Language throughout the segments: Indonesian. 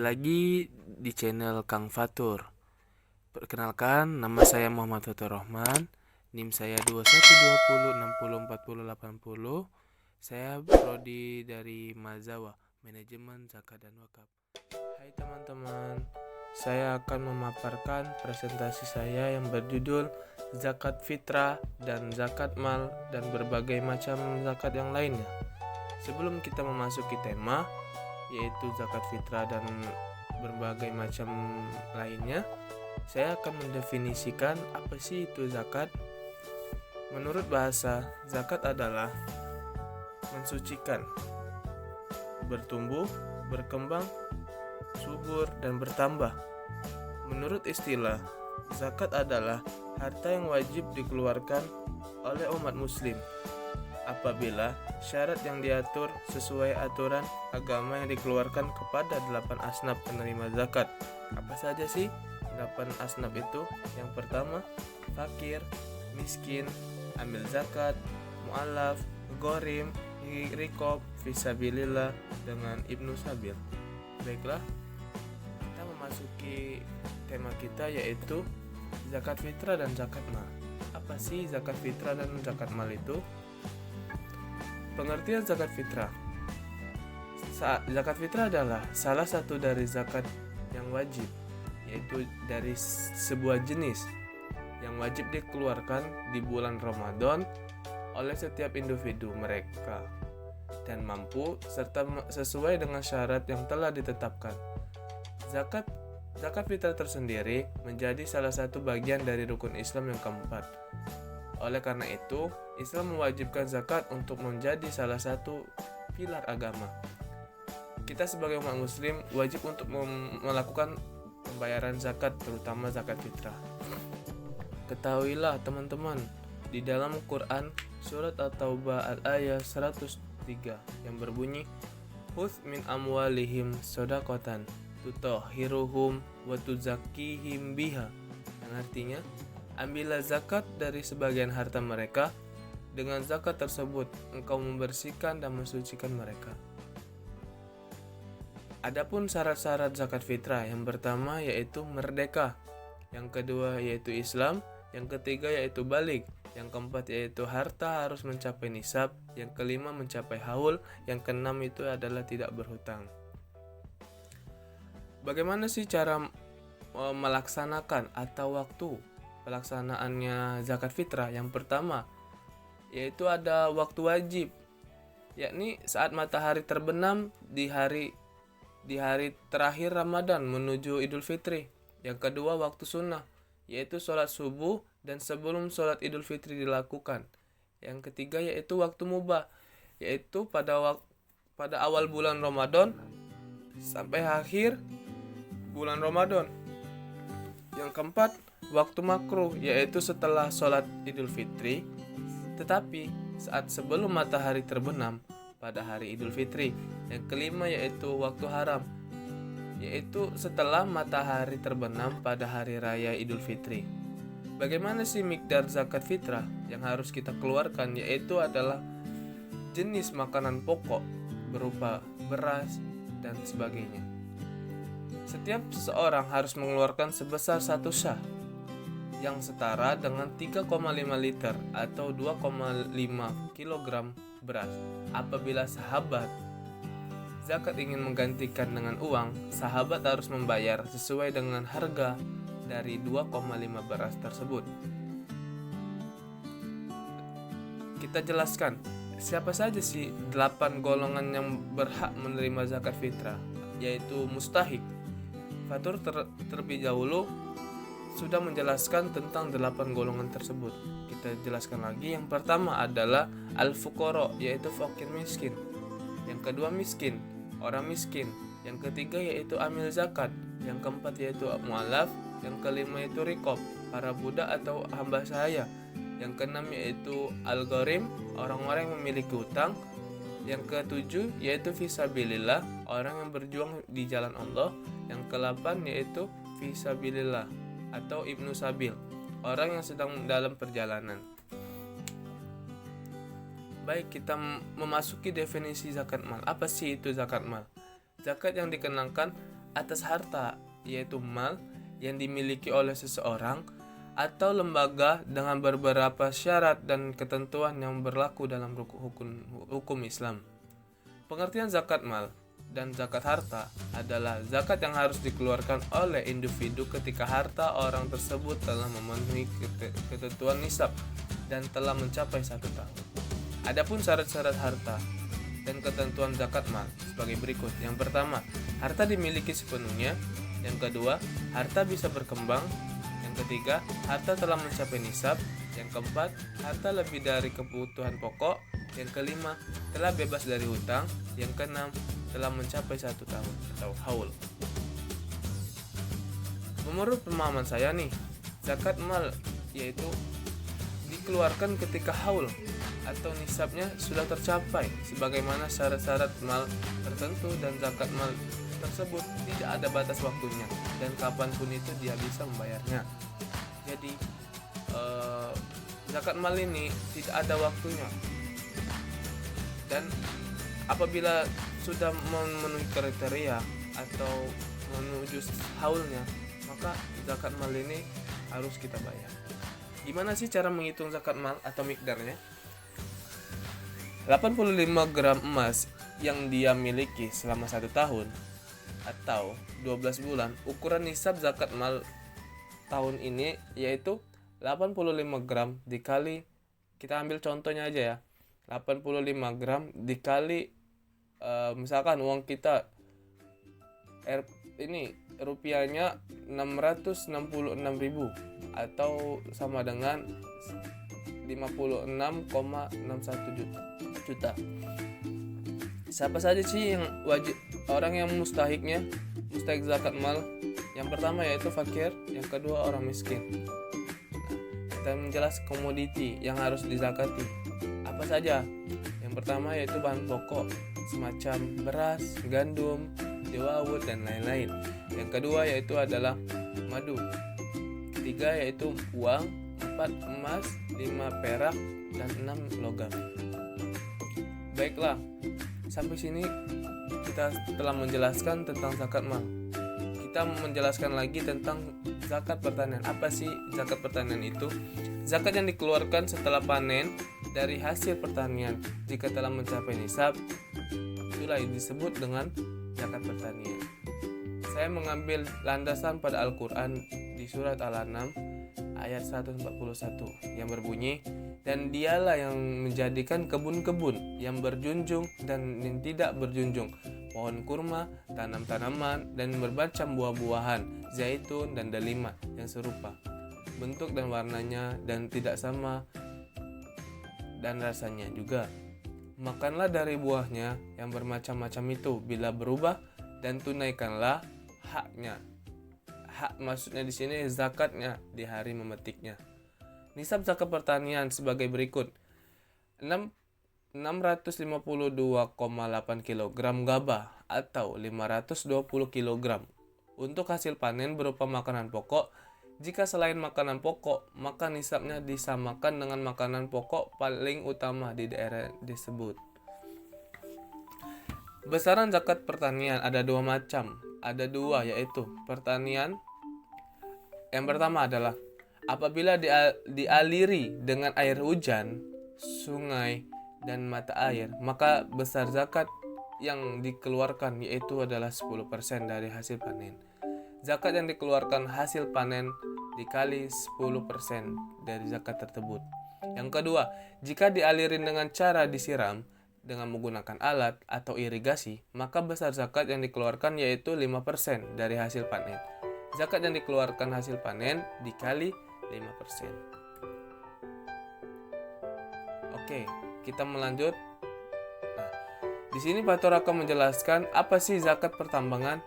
lagi di channel Kang Fatur. Perkenalkan, nama saya Muhammad Fatur Rahman. NIM saya 2120604080. Saya prodi dari Mazawa, Manajemen Zakat dan Wakaf. Hai teman-teman, saya akan memaparkan presentasi saya yang berjudul Zakat Fitrah dan Zakat Mal dan berbagai macam zakat yang lainnya. Sebelum kita memasuki tema, yaitu zakat fitrah dan berbagai macam lainnya, saya akan mendefinisikan apa sih itu zakat. Menurut bahasa, zakat adalah mensucikan, bertumbuh, berkembang, subur, dan bertambah. Menurut istilah, zakat adalah harta yang wajib dikeluarkan oleh umat muslim apabila syarat yang diatur sesuai aturan agama yang dikeluarkan kepada 8 asnaf penerima zakat. Apa saja sih 8 asnaf itu? Yang pertama, fakir, miskin, amil zakat, mu'alaf, ghorim, rikob, fisabilillah, dengan ibnu sabil. Baiklah, kita memasuki tema kita, yaitu zakat fitrah dan zakat mal. Apa sih zakat fitrah dan zakat mal itu? Pengertian zakat fitrah. Zakat fitrah adalah salah satu dari zakat yang wajib, yaitu dari sebuah jenis yang wajib dikeluarkan di bulan Ramadan oleh setiap individu mereka dan mampu serta sesuai dengan syarat yang telah ditetapkan. Zakat fitrah tersendiri menjadi salah satu bagian dari rukun Islam yang keempat. Oleh karena itu, Islam mewajibkan zakat untuk menjadi salah satu pilar agama. Kita sebagai umat muslim wajib untuk melakukan pembayaran zakat, terutama zakat fitrah. Ketahuilah teman-teman, di dalam Quran surat At-Taubah ayat 103 yang berbunyi, "Khudz min amwalihim shadaqatan tutahhiruhum wa tuzakkihim biha." Yang artinya, ambillah zakat dari sebagian harta mereka. Dengan zakat tersebut, engkau membersihkan dan mensucikan mereka. Adapun syarat-syarat zakat fitrah, yang pertama yaitu merdeka, yang kedua yaitu Islam, yang ketiga yaitu baligh, yang keempat yaitu harta harus mencapai nisab, yang kelima mencapai haul, yang keenam itu adalah tidak berhutang. Bagaimana sih cara melaksanakan atau waktu pelaksanaannya zakat fitrah? Yang pertama yaitu ada waktu wajib, yakni saat matahari terbenam di hari terakhir Ramadan menuju Idul Fitri. Yang kedua waktu sunnah, yaitu sholat subuh dan sebelum sholat Idul Fitri dilakukan. Yang ketiga yaitu waktu mubah, yaitu pada awal bulan Ramadan sampai akhir bulan Ramadan. Yang keempat, waktu makruh, yaitu setelah sholat Idul Fitri, tetapi saat sebelum matahari terbenam pada hari Idul Fitri. Yang kelima yaitu waktu haram, yaitu setelah matahari terbenam pada hari raya Idul Fitri. Bagaimana sih mikdar zakat fitrah yang harus kita keluarkan? Yaitu adalah jenis makanan pokok berupa beras dan sebagainya. Setiap seseorang harus mengeluarkan sebesar 1 sah yang setara dengan 3,5 liter atau 2,5 kg beras. Apabila sahabat zakat ingin menggantikan dengan uang, sahabat harus membayar sesuai dengan harga dari 2,5 beras tersebut. Kita jelaskan, siapa saja sih 8 golongan yang berhak menerima zakat fitrah, yaitu mustahik. Fatur terlebih dahulu sudah menjelaskan tentang 8 golongan tersebut. Kita jelaskan lagi. Yang pertama adalah al-fuqara, yaitu fakir miskin. Yang kedua miskin, orang miskin. Yang ketiga yaitu amil zakat. Yang keempat yaitu mu'alaf. Yang kelima yaitu rikob, para budak atau hamba sahaya. Yang keenam yaitu al-ghorim, orang-orang yang memiliki hutang. Yang ketujuh yaitu fisabilillah, orang yang berjuang di jalan Allah. Yang ke-8 yaitu fisabilillah atau ibnu sabil, orang yang sedang dalam perjalanan. Baik, kita memasuki definisi zakat mal. Apa sih itu zakat mal? Zakat yang dikenakan atas harta, yaitu mal yang dimiliki oleh seseorang atau lembaga dengan beberapa syarat dan ketentuan yang berlaku dalam hukum Islam. Pengertian zakat mal dan zakat harta adalah zakat yang harus dikeluarkan oleh individu ketika harta orang tersebut telah memenuhi ketentuan nisab dan telah mencapai 1 tahun. Adapun syarat-syarat harta dan ketentuan zakat mal sebagai berikut. Yang pertama, harta dimiliki sepenuhnya. Yang kedua, harta bisa berkembang. Yang ketiga, harta telah mencapai nisab. Yang keempat, harta lebih dari kebutuhan pokok. Yang kelima, telah bebas dari hutang. Yang keenam, telah mencapai 1 tahun atau haul. Menurut pemahaman saya nih, zakat mal yaitu dikeluarkan ketika haul atau nisabnya sudah tercapai sebagaimana syarat-syarat mal tertentu, dan zakat mal tersebut tidak ada batas waktunya dan kapanpun itu dia bisa membayarnya. Jadi zakat mal ini tidak ada waktunya, dan apabila sudah memenuhi kriteria atau menuju haulnya, maka zakat mal ini harus kita bayar. Gimana sih cara menghitung zakat mal atau mikdarnya? 85 gram emas yang dia miliki selama 1 tahun atau 12 bulan, ukuran nisab zakat mal tahun ini yaitu 85 gram dikali, kita ambil contohnya aja ya, 85 gram dikali misalkan uang kita ini rupiahnya 666.000 atau sama dengan 56,61 juta. Siapa saja sih yang wajib, orang yang mustahik zakat mal? Yang pertama yaitu fakir, yang kedua orang miskin. Kita menjelaskan komoditi yang harus dizakati. Apa saja? Yang pertama yaitu bahan pokok semacam beras, gandum, jawawut dan lain-lain. Yang kedua yaitu adalah madu. Ketiga yaitu uang, 4 emas, 5 perak dan 6 logam. Baiklah, sampai sini kita telah menjelaskan tentang zakat mal. Kita menjelaskan lagi tentang zakat pertanian. Apa sih zakat pertanian itu? Zakat yang dikeluarkan setelah panen dari hasil pertanian jika telah mencapai nisab, itulah disebut dengan zakat pertanian. Saya mengambil landasan pada Al-Quran di surat Al-An'am ayat 141 yang berbunyi, dan dialah yang menjadikan kebun-kebun yang berjunjung dan yang tidak berjunjung, pohon kurma, tanam-tanaman, dan bermacam buah-buahan, zaitun dan delima yang serupa bentuk dan warnanya dan tidak sama dan rasanya juga. Makanlah dari buahnya yang bermacam-macam itu bila berubah, dan tunaikanlah haknya. Hak maksudnya di sini zakatnya di hari memetiknya. Nisab zakat pertanian sebagai berikut: 652,8 kg gabah atau 520 kg untuk hasil panen berupa makanan pokok. Jika selain makanan pokok, maka nisabnya disamakan dengan makanan pokok paling utama di daerah disebut. Besaran zakat pertanian ada 2 macam. Ada 2, yaitu pertanian. Yang pertama adalah apabila dialiri dengan air hujan, sungai, dan mata air, maka besar zakat yang dikeluarkan yaitu adalah 10% dari hasil panen. Zakat yang dikeluarkan hasil panen dikali 10% dari zakat tersebut. Yang kedua, jika dialiri dengan cara disiram dengan menggunakan alat atau irigasi, maka besar zakat yang dikeluarkan yaitu 5% dari hasil panen. Zakat yang dikeluarkan hasil panen dikali 5%. Oke, kita melanjut. Nah, di sini Pak Tor akan menjelaskan apa sih zakat pertambangan.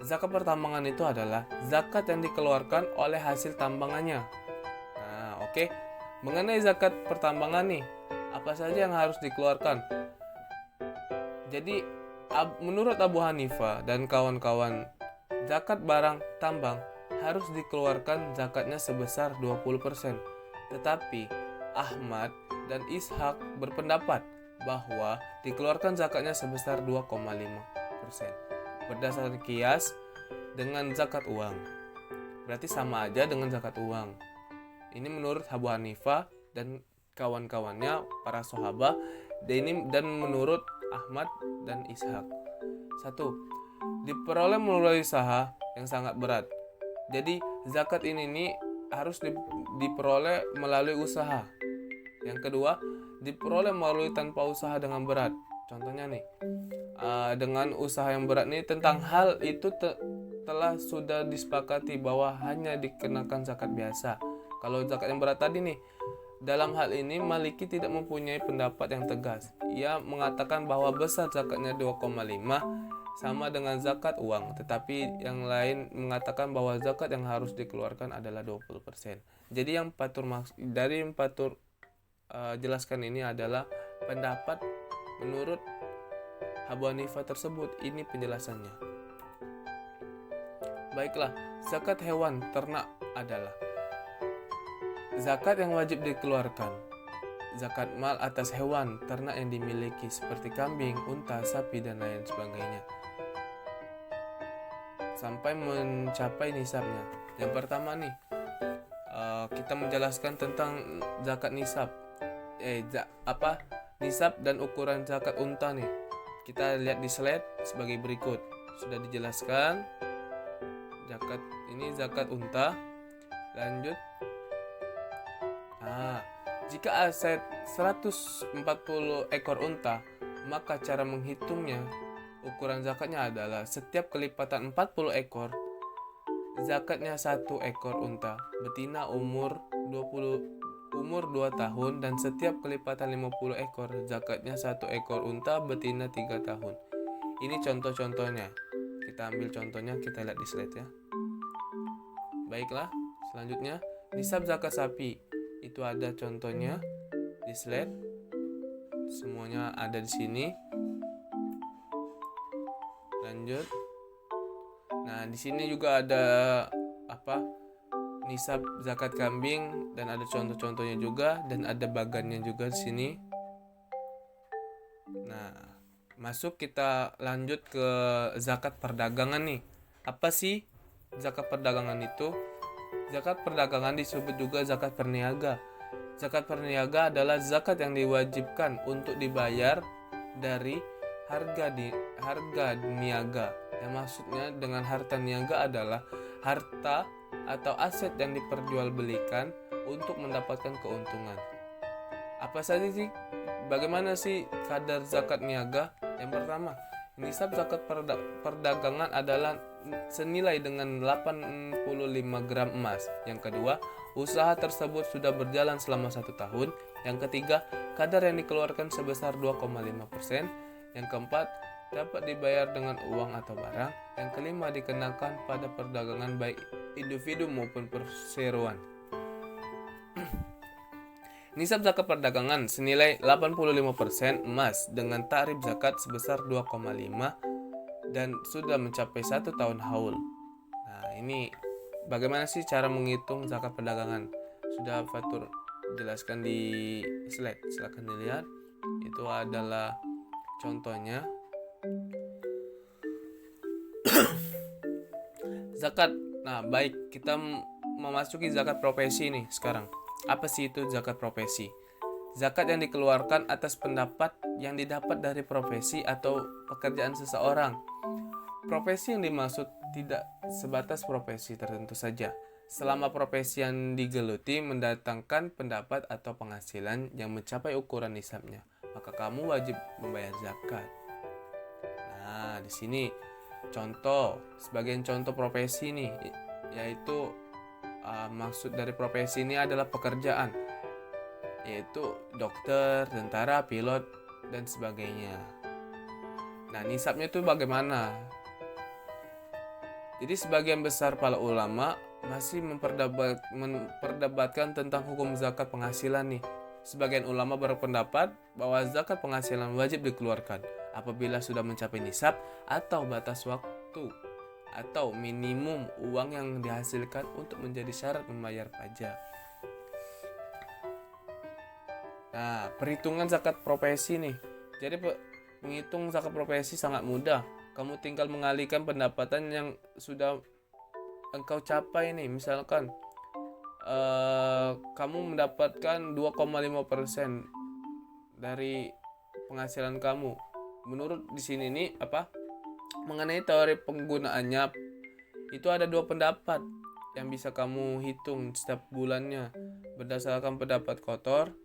Zakat pertambangan itu adalah zakat yang dikeluarkan oleh hasil tambangannya. Nah, oke. Mengenai zakat pertambangan nih, apa saja yang harus dikeluarkan? Jadi, menurut Abu Hanifah dan kawan-kawan, zakat barang tambang harus dikeluarkan zakatnya sebesar 20%. Tetapi Ahmad dan Ishaq berpendapat bahwa dikeluarkan zakatnya sebesar 2,5%. berdasarkan kias dengan zakat uang. Berarti sama aja dengan zakat uang. Ini menurut Abu Hanifah dan kawan-kawannya para sahabat, dan menurut Ahmad dan Ishaq. 1. Diperoleh melalui usaha yang sangat berat. Jadi zakat ini harus diperoleh melalui usaha. Yang kedua, diperoleh melalui tanpa usaha dengan berat. Contohnya nih, dengan usaha yang berat nih, tentang hal itu telah sudah disepakati bahwa hanya dikenakan zakat biasa. Kalau zakat yang berat tadi nih, dalam hal ini Maliki tidak mempunyai pendapat yang tegas. Ia mengatakan bahwa besar zakatnya 2,5 sama dengan zakat uang, tetapi yang lain mengatakan bahwa zakat yang harus dikeluarkan adalah 20%. Jadi yang Patur jelaskan ini adalah pendapat menurut Abu Hanifah tersebut. Ini penjelasannya. Baiklah, zakat hewan ternak adalah zakat yang wajib dikeluarkan. Zakat mal atas hewan ternak yang dimiliki seperti kambing, unta, sapi, dan lain sebagainya, sampai mencapai nisabnya. Yang pertama nih, kita menjelaskan tentang zakat nisab. Nisab dan ukuran zakat unta nih. Kita lihat di slide sebagai berikut. Sudah dijelaskan zakat unta. Lanjut. Jika aset 140 ekor unta, maka cara menghitungnya, ukuran zakatnya adalah setiap kelipatan 40 ekor, zakatnya 1 ekor unta betina umur 2 tahun, dan setiap kelipatan 50 ekor, zakatnya 1 ekor unta betina 3 tahun. Ini contoh-contohnya. Kita ambil contohnya, kita lihat di slide ya. Baiklah, selanjutnya nisab zakat sapi. Itu ada contohnya di slide. Semuanya ada di sini. Lanjut. Nah, di sini juga ada nisab zakat kambing, dan ada contoh-contohnya juga, dan ada bagannya juga di sini. Nah, kita lanjut ke zakat perdagangan nih. Apa sih zakat perdagangan itu? Zakat perdagangan disebut juga zakat perniaga. Zakat perniaga adalah zakat yang diwajibkan untuk dibayar dari harga niaga. Yang maksudnya dengan harta niaga adalah harta atau aset yang diperjualbelikan untuk mendapatkan keuntungan. Apa saja sih? Bagaimana sih kadar zakat niaga? Yang pertama, nisab zakat perdagangan adalah senilai dengan 85 gram emas. Yang kedua, usaha tersebut sudah berjalan selama 1 tahun. Yang ketiga, kadar yang dikeluarkan sebesar 2,5%. Yang keempat, dapat dibayar dengan uang atau barang. Yang kelima, dikenakan pada perdagangan baik individu maupun perseroan. Nisab zakat perdagangan senilai 85% emas dengan tarif zakat sebesar 2,5 dan sudah mencapai 1 tahun haul. Nah, ini bagaimana sih cara menghitung zakat perdagangan? Sudah Fatur jelaskan di slide, silakan dilihat. Itu adalah contohnya. Zakat. Nah, baik, kita memasuki zakat profesi nih sekarang. Apa sih itu zakat profesi? Zakat yang dikeluarkan atas pendapat yang didapat dari profesi atau pekerjaan seseorang. Profesi yang dimaksud tidak sebatas profesi tertentu saja. Selama profesi yang digeluti mendatangkan pendapat atau penghasilan yang mencapai ukuran nisabnya, maka kamu wajib membayar zakat. Nah, di sini sebagian contoh profesi nih, yaitu maksud dari profesi ini adalah pekerjaan, yaitu dokter, tentara, pilot, dan sebagainya. Nah, nisabnya itu bagaimana? Jadi sebagian besar para ulama masih memperdebatkan tentang hukum zakat penghasilan nih. Sebagian ulama berpendapat bahwa zakat penghasilan wajib dikeluarkan apabila sudah mencapai nisab atau batas waktu atau minimum uang yang dihasilkan untuk menjadi syarat membayar pajak. Nah, perhitungan zakat profesi nih. Jadi menghitung zakat profesi sangat mudah. kamu tinggal mengalihkan pendapatan yang sudah engkau capai nih. Misalkan kamu mendapatkan 2,5% dari penghasilan kamu. Menurut di sini nih mengenai teori penggunaannya, itu ada dua pendapat yang bisa kamu hitung setiap bulannya berdasarkan pendapat kotor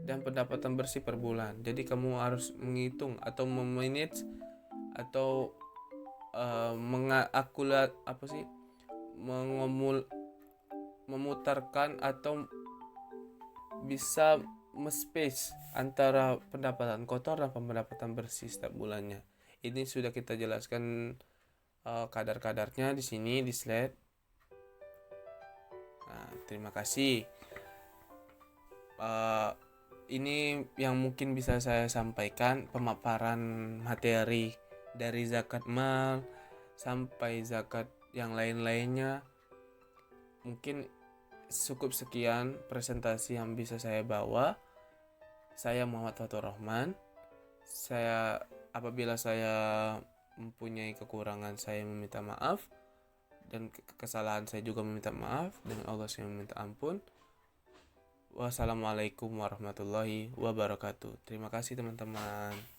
dan pendapatan bersih per bulan. Jadi kamu harus menghitung atau memanage atau memutarkan atau bisa space antara pendapatan kotor dan pendapatan bersih setiap bulannya. Ini sudah kita jelaskan kadar-kadarnya di sini di slide. Nah, terima kasih. Ini yang mungkin bisa saya sampaikan, pemaparan materi dari zakat mal sampai zakat yang lain-lainnya. Mungkin cukup sekian presentasi yang bisa saya bawa. Saya Muhammad Fatur Rahman. Apabila saya mempunyai kekurangan, saya meminta maaf, dan kesalahan saya juga meminta maaf, dan Allah saya meminta ampun. Wassalamualaikum warahmatullahi wabarakatuh. Terima kasih teman-teman.